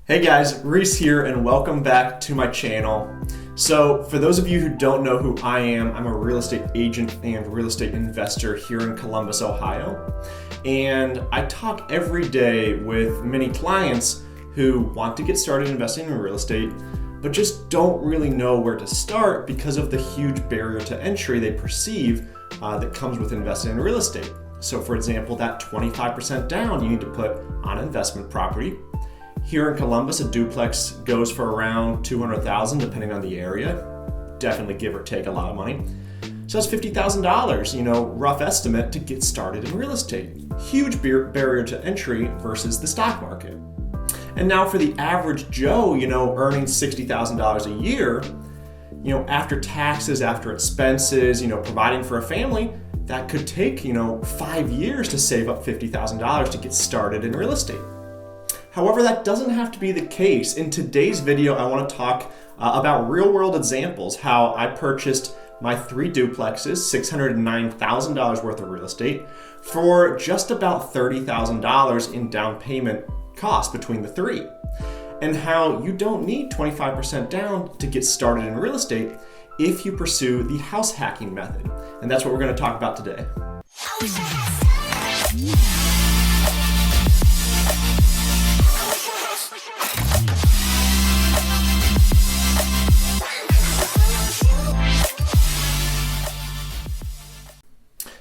Hey guys, Reese here and welcome back to my channel. So for those of you who don't know who I am, I'm a real estate agent and real estate investor here in Columbus, Ohio. And I talk every day with many clients who want to get started investing in real estate, but just don't really know where to start because of the huge barrier to entry they perceive that comes with investing in real estate. So for example, that 25% down you need to put on investment property. Here in Columbus, a duplex goes for around $200,000 depending on the area. Definitely give or take a lot of money. So that's $50,000, rough estimate to get started in real estate. Huge barrier to entry versus the stock market. And now for the average Joe, earning $60,000 a year, after taxes, after expenses, providing for a family, that could take, 5 years to save up $50,000 to get started in real estate. However, that doesn't have to be the case. In today's video, I want to talk about real-world examples, how I purchased my 3 duplexes, $609,000 worth of real estate, for just about $30,000 in down payment cost between the 3, and how you don't need 25% down to get started in real estate if you pursue the house hacking method. And that's what we're going to talk about today.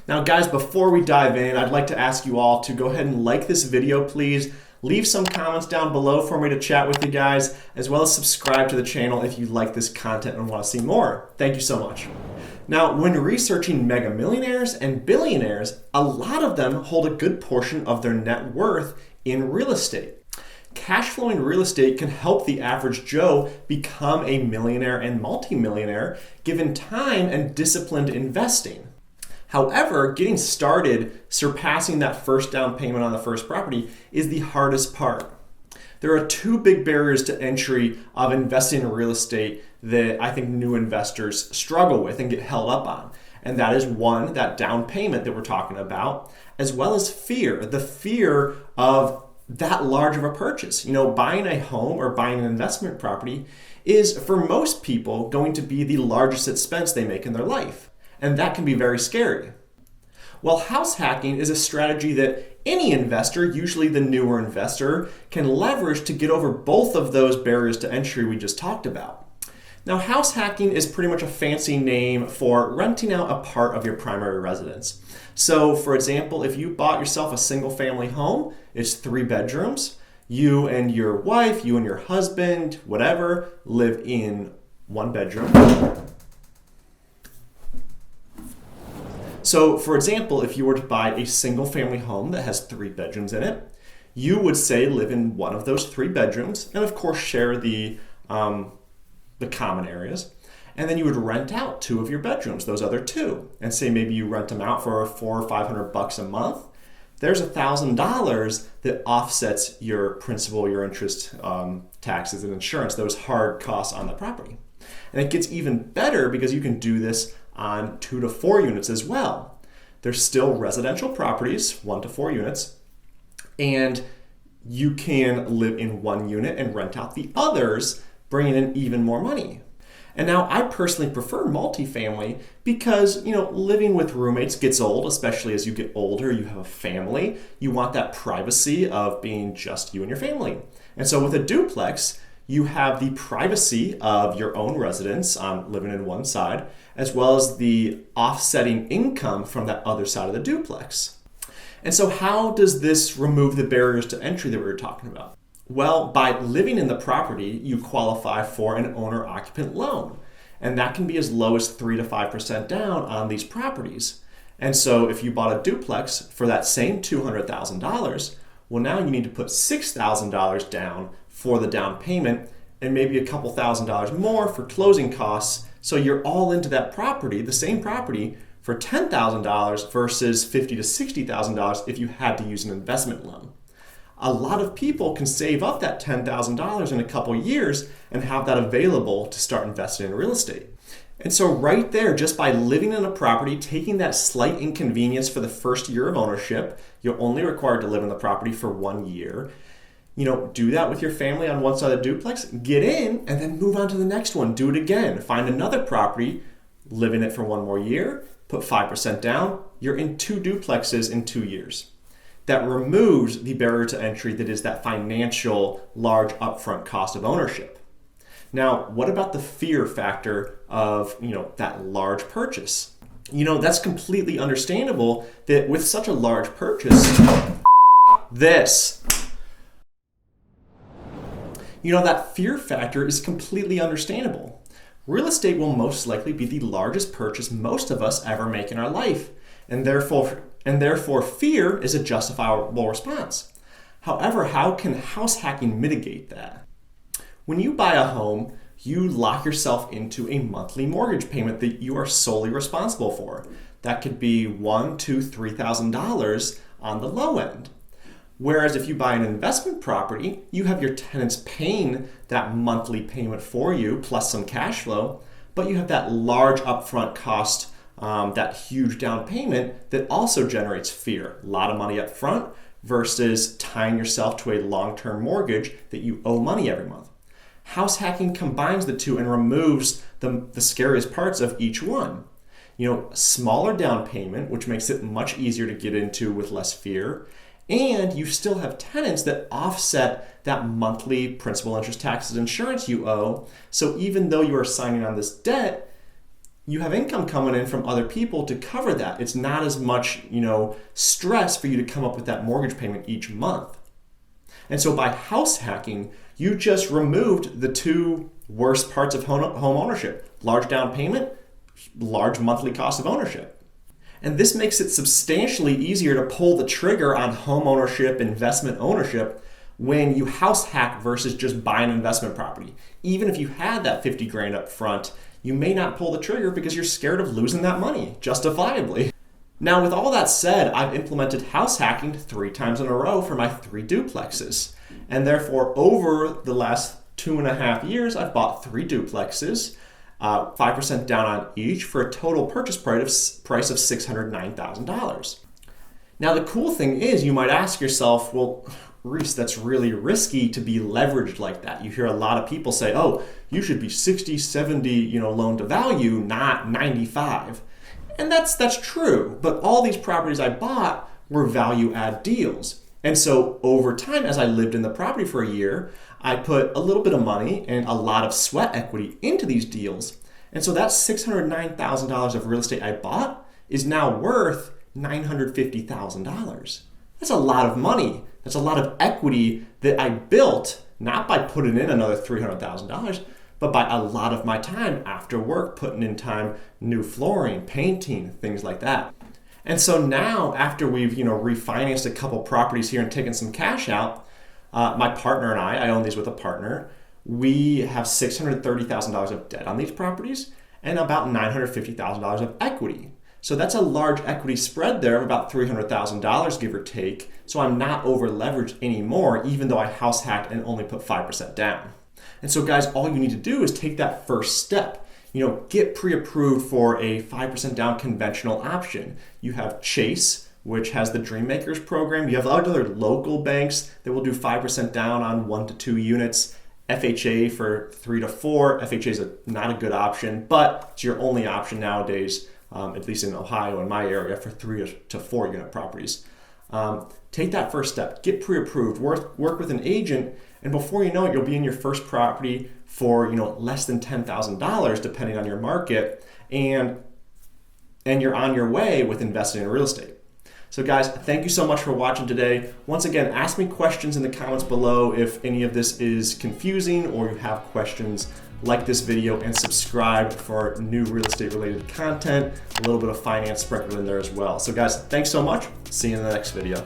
Now guys, before we dive in, I'd like to ask you all to go ahead and like this video, please. Leave some comments down below for me to chat with you guys, as well as subscribe to the channel if you like this content and want to see more. Thank you so much. Now, when researching mega millionaires and billionaires, a lot of them hold a good portion of their net worth in real estate. Cash flowing real estate can help the average Joe become a millionaire and multimillionaire given time and disciplined investing. However, getting started, surpassing that first down payment on the first property is the hardest part. There are 2 big barriers to entry of investing in real estate that I think new investors struggle with and get held up on. And that is 1, that down payment that we're talking about, as well as fear, the fear of that large of a purchase. Buying a home or buying an investment property is, for most people, going to be the largest expense they make in their life. And that can be very scary. Well, house hacking is a strategy that any investor, usually the newer investor, can leverage to get over both of those barriers to entry we just talked about. Now, house hacking is pretty much a fancy name for renting out a part of your primary residence. So, for example, if you bought yourself a single family home, it's 3 bedrooms, you and your wife, you and your husband, whatever, live in 1 bedroom. So for example, if you were to buy a single family home that has 3 bedrooms in it, you would say live in 1 of those 3 bedrooms and of course share the common areas. And then you would rent out 2 of your bedrooms, those other 2, and say maybe you rent them out for $400 or $500 a month. There's $1,000 that offsets your principal, your interest, taxes and insurance, those hard costs on the property. And it gets even better because you can do this on 2 to 4 units as well. There's still residential properties, 1 to 4 units, and you can live in 1 unit and rent out the others, bringing in even more money. And now I personally prefer multifamily because, living with roommates gets old, especially as you get older, you have a family, you want that privacy of being just you and your family. And so with a duplex, you have the privacy of your own residence living in one side, as well as the offsetting income from that other side of the duplex. And so how does this remove the barriers to entry that we were talking about? Well, by living in the property, you qualify for an owner-occupant loan. And that can be as low as 3 to 5% down on these properties. And so if you bought a duplex for that same $200,000, well, now you need to put $6,000 down for the down payment and maybe a couple $1,000s more for closing costs. So you're all into that property, the same property, for $10,000 versus $50,000 to $60,000 if you had to use an investment loan. A lot of people can save up that $10,000 in a couple years and have that available to start investing in real estate. And so right there, just by living in a property, taking that slight inconvenience for the first year of ownership, you're only required to live in the property for 1 year, Do that with your family on one side of the duplex, get in, and then move on to the next one. Do it again. Find another property, live in it for one more year, put 5% down. You're in 2 duplexes in 2 years. That removes the barrier to entry that is that financial large upfront cost of ownership. Now, what about the fear factor of, that large purchase? That's completely understandable that with such a large purchase, that fear factor is completely understandable. Real estate will most likely be the largest purchase most of us ever make in our life, and therefore fear is a justifiable response. However, how can house hacking mitigate that? When you buy a home, you lock yourself into a monthly mortgage payment that you are solely responsible for. That could be $1,000, $2,000, $3,000 on the low end. Whereas if you buy an investment property, you have your tenants paying that monthly payment for you plus some cash flow, but you have that large upfront cost, that huge down payment that also generates fear. A lot of money up front versus tying yourself to a long-term mortgage that you owe money every month. House hacking combines the two and removes the scariest parts of each one. Smaller down payment, which makes it much easier to get into with less fear. And you still have tenants that offset that monthly principal, interest, taxes, insurance you owe. So even though you are signing on this debt, you have income coming in from other people to cover that. It's not as much, stress for you to come up with that mortgage payment each month. And so by house hacking, you just removed the 2 worst parts of home ownership: large down payment, large monthly cost of ownership. And this makes it substantially easier to pull the trigger on home ownership, investment ownership, when you house hack versus just buy an investment property. Even if you had that 50 grand up front, you may not pull the trigger because you're scared of losing that money, justifiably. Now, with all that said, I've implemented house hacking 3 times in a row for my 3 duplexes. And therefore, over the last 2.5 years, I've bought 3 duplexes, 5% down on each for a total purchase price of $609,000. Now, the cool thing is, you might ask yourself, well, Reese, that's really risky to be leveraged like that. You hear a lot of people say, oh, you should be 60, 70, loan to value, not 95. And that's true, but all these properties I bought were value add deals. And so over time, as I lived in the property for a year, I put a little bit of money and a lot of sweat equity into these deals. And so that $609,000 of real estate I bought is now worth $950,000. That's a lot of money. That's a lot of equity that I built, not by putting in another $300,000, but by a lot of my time after work, putting in time, new flooring, painting, things like that. And so now, after we've refinanced a couple properties here and taken some cash out, my partner and I own these with a partner, we have $630,000 of debt on these properties and about $950,000 of equity. So that's a large equity spread there of about $300,000, give or take. So I'm not over leveraged anymore, even though I house hacked and only put 5% down. And so guys, all you need to do is take that first step. Get pre-approved for a 5% down conventional option. You have Chase, which has the Dream Makers program. You have other local banks that will do 5% down on 1 to 2 units. FHA for 3 to 4. FHA is not a good option, but it's your only option nowadays, at least in Ohio, in my area, for 3 to 4 unit properties. Take that first step. Get pre-approved. Work with an agent, and before you know it, you'll be in your first property for less than $10,000, depending on your market, and you're on your way with investing in real estate. So guys, thank you so much for watching today. Once again, ask me questions in the comments below if any of this is confusing or you have questions. Like this video and subscribe for new real estate related content, a little bit of finance sprinkled in there as well. So guys, thanks so much. See you in the next video.